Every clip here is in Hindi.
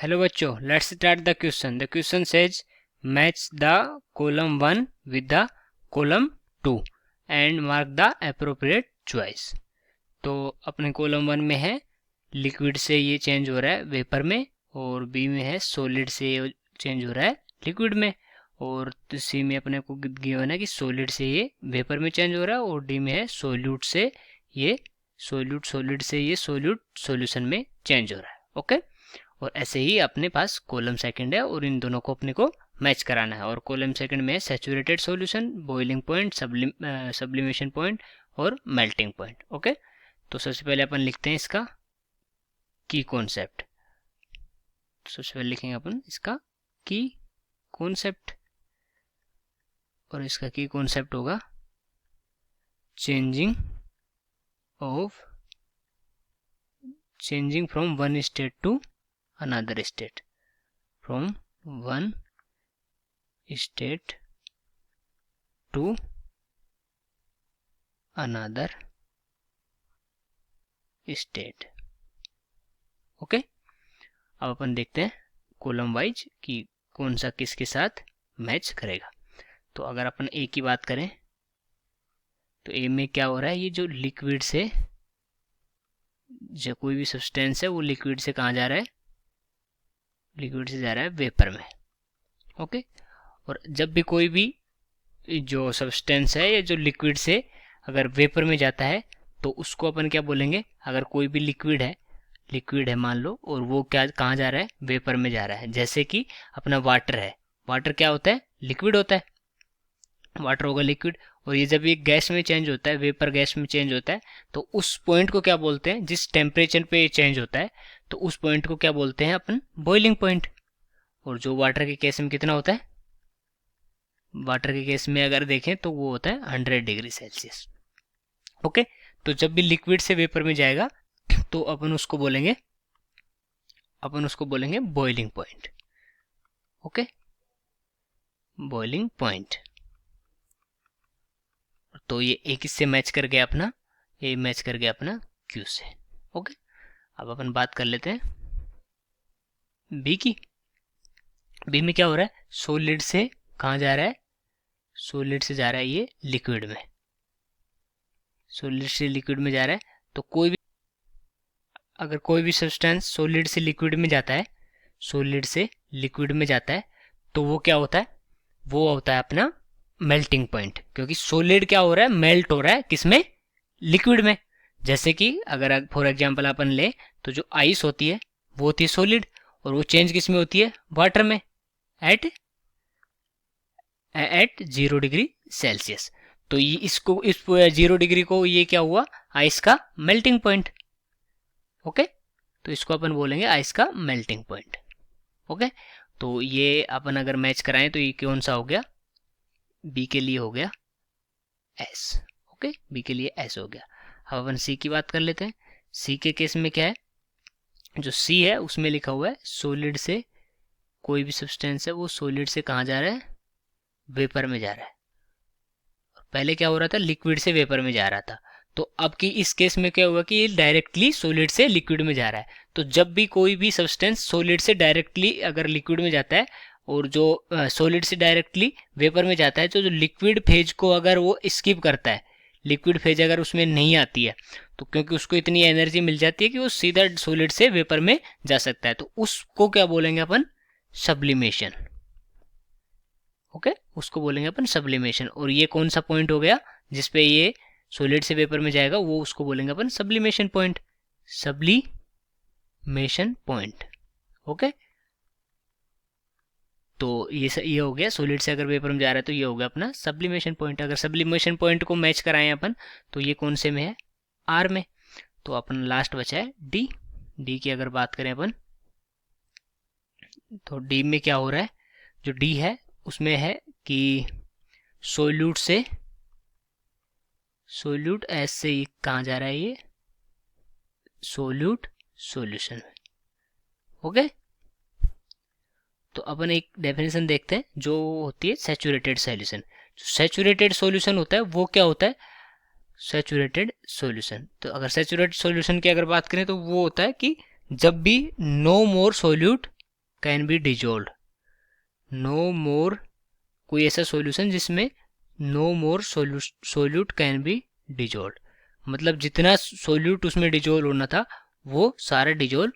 हेलो बच्चों, let's start the question. The question says match the column 1 with the column 2 and mark the appropriate choice. तो अपने कॉलम 1 में है लिक्विड से ये चेंज हो रहा है वेपर में, और बी में है सॉलिड से ये चेंज हो रहा है लिक्विड में, और सी में अपने को गिवन है कि सॉलिड से ये वेपर में चेंज हो रहा है, और डी में है सॉल्यूट से ये सॉलिड से ये सॉल्यूट सॉल्यूशन में चेंज हो रहा है. ओके और ऐसे ही अपने पास कॉलम सेकंड है और इन दोनों को अपने को मैच कराना है. और कॉलम सेकंड में है saturated solution, boiling point, sublimation point और मेल्टिंग पॉइंट. ओके तो सबसे पहले अपन लिखते हैं इसका की कॉन्सेप्ट. सबसे पहले लिखेंगे अपन इसका की कॉन्सेप्ट, और इसका की कॉन्सेप्ट होगा changing from one state to another state, from one state to another state. Okay अब अपन देखते हैं कॉलम वाइज कि कौन सा किसके साथ मैच करेगा. तो अगर अपन ए की बात करें तो ए में क्या हो रहा है, ये जो लिक्विड से जो कोई भी सब्सटेंस है वो लिक्विड से कहाँ जा रहा है, लिक्विड से जा रहा है वेपर में. ओके और जब भी कोई भी जो सब्सटेंस है या जो लिक्विड से अगर वेपर में जाता है तो उसको अपन क्या बोलेंगे. अगर कोई भी लिक्विड है मान लो, और वो क्या कहाँ जा रहा है, वेपर में जा रहा है. जैसे कि अपना वाटर है, वाटर क्या होता है, लिक्विड होता है, वाटर होगा लिक्विड. और ये जब ये गैस में चेंज होता है, वेपर गैस में चेंज होता है, तो उस पॉइंट को क्या बोलते हैं, जिस टेम्परेचर पे चेंज होता है तो उस पॉइंट को क्या बोलते हैं अपन, बॉइलिंग पॉइंट. और जो वाटर के केस में कितना होता है, वाटर के केस में अगर देखें तो वो होता है 100 डिग्री सेल्सियस. ओके तो जब भी लिक्विड से वेपर में जाएगा तो अपन उसको बोलेंगे boiling point. Okay boiling point. तो ये एक इससे मैच कर गया अपना, ये मैच कर गया अपना क्यू से. ओके अब अपन बात कर लेते हैं बी की. बी में क्या हो रहा है, सॉलिड से कहाँ जा रहा है, सॉलिड से जा रहा है ये लिक्विड में, सॉलिड से लिक्विड में जा रहा है. तो अगर कोई भी सब्सटेंस सॉलिड से लिक्विड में जाता है, सॉलिड से लिक्विड में जाता है तो वो क्या होता है, वो होता है अपना मेल्टिंग पॉइंट. क्योंकि सॉलिड क्या हो रहा है, मेल्ट हो रहा है किसमें, लिक्विड में. जैसे कि अगर फॉर एग्जांपल अपन ले तो जो आइस होती है वो होती है सॉलिड, और वो चेंज किस में होती है, वाटर में, एट 0 डिग्री सेल्सियस. तो ये इसको इस 0 डिग्री को ये क्या हुआ, आइस का मेल्टिंग पॉइंट. ओके तो इसको अपन बोलेंगे आइस का मेल्टिंग पॉइंट. ओके तो ये अपन अगर मैच कराएं तो ये कौन सा हो गया, बी के लिए हो गया एस. ओके बी के लिए एस हो गया. अब अपन सी की बात कर लेते हैं. सी के केस में क्या है, जो सी है उसमें लिखा हुआ है सॉलिड से, कोई भी सब्सटेंस है वो सॉलिड से कहाँ जा रहा है, वेपर में जा रहा है. पहले क्या हो रहा था, लिक्विड से वेपर में जा रहा था. तो अब की इस केस में क्या होगा कि ये डायरेक्टली सॉलिड से लिक्विड में जा रहा है. तो जब भी कोई भी सब्सटेंस सॉलिड से डायरेक्टली अगर लिक्विड में जाता है और जो सॉलिड से डायरेक्टली वेपर में जाता है, तो जो लिक्विड फेज को अगर वो स्किप करता है, लिक्विड फेज अगर उसमें नहीं आती है, तो क्योंकि उसको इतनी एनर्जी मिल जाती है कि वो सीधा सॉलिड से वेपर में जा सकता है, तो उसको क्या बोलेंगे अपन, सब्लिमेशन. ओके उसको बोलेंगे अपन सब्लिमेशन. और ये कौन सा पॉइंट हो गया जिसपे ये सॉलिड से वेपर में जाएगा, वो उसको बोलेंगे अपन sublimation point, sublimation point. Okay तो ये हो गया, सॉलिड से अगर वेपर में जा रहा है तो ये हो गया अपना सब्लिमेशन पॉइंट. अगर सब्लिमेशन पॉइंट को मैच कराएं अपन तो ये कौन से में है, आर में. तो अपन लास्ट बचा है डी. डी की अगर बात करें अपन तो डी में क्या हो रहा है, जो डी है उसमें है कि सोल्यूट एस से कहाँ जा रहा है, ये सोल्यूट सॉल्यूशन में. ओके तो अपन एक डेफिनेशन देखते हैं जो होती है सैचुरेटेड सॉल्यूशन. सैचुरेटेड सॉल्यूशन होता है वो क्या होता है, सैचुरेटेड सॉल्यूशन. तो अगर सैचुरेटेड सॉल्यूशन की अगर बात करें तो वो होता है कि जब भी no more solute can be dissolve, no more, कोई ऐसा सॉल्यूशन जिसमें no more solute can be dissolve, मतलब जितना सोल्यूट उसमें डिजोल्व होना था वो सारा डिजोल्व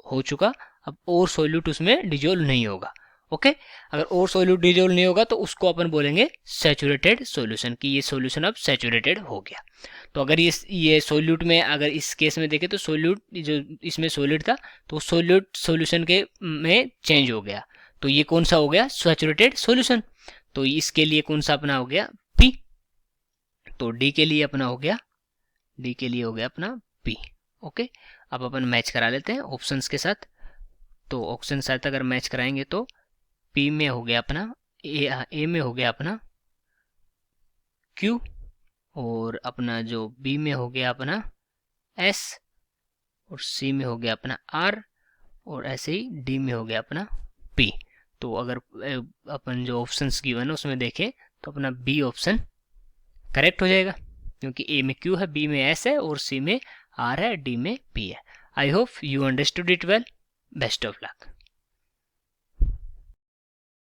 हो चुका, अब और सोल्यूट उसमें डिजोल्व नहीं होगा। ओके, अगर और सोल्यूट डिजोल्व नहीं होगा तो उसको अपन बोलेंगे सैचुरेटेड सॉल्यूशन, कि ये सॉल्यूशन अब सैचुरेटेड हो गया। तो अगर ये सोल्यूट में, अगर इस केस में देखें तो सोल्यूट जो इसमें सोलिड था तो सोल्यूट सॉल्यूशन के में चेंज हो गया, तो ये कौन सा हो गया, सैचुरेटेड सॉल्यूशन। तो इसके लिए कौन सा अपना हो गया, पी। तो डी के लिए अपना हो गया, डी के लिए हो गया अपना पी। ओके, अब अपन मैच करा लेते हैं ऑप्शंस के साथ। तो ऑप्शन साथ अगर मैच कराएंगे तो पी में हो गया अपना ए में हो गया अपना क्यू, और अपना जो बी में हो गया अपना एस, और सी में हो गया अपना आर, और ऐसे ही डी में हो गया अपना पी। तो अगर अपन जो ऑप्शंस गिवन है उसमें देखें तो अपना बी ऑप्शन करेक्ट हो जाएगा, क्योंकि ए में क्यू है, बी में एस है, और सी में आर है, डी में पी है। I hope you understood it well. Best of luck.